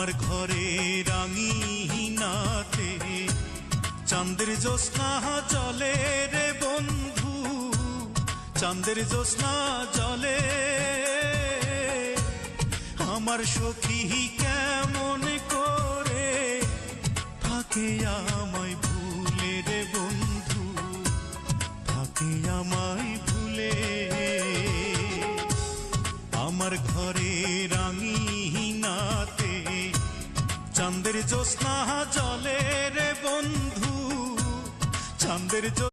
আমার ঘরে রাঙিনাতে চাঁদের জ্যোৎস্না জলে রে বন্ধু, চাঁদের জ্যোৎস্না জলে। আমার সখী কেমন করে থাকে আমায় ভুলে রে বন্ধু, থাকে আমায় ভুলে। আমার ঘরে রাঙিনাতে চাঁদের জ্যোৎস্না জলে রে বন্ধু, চাঁদের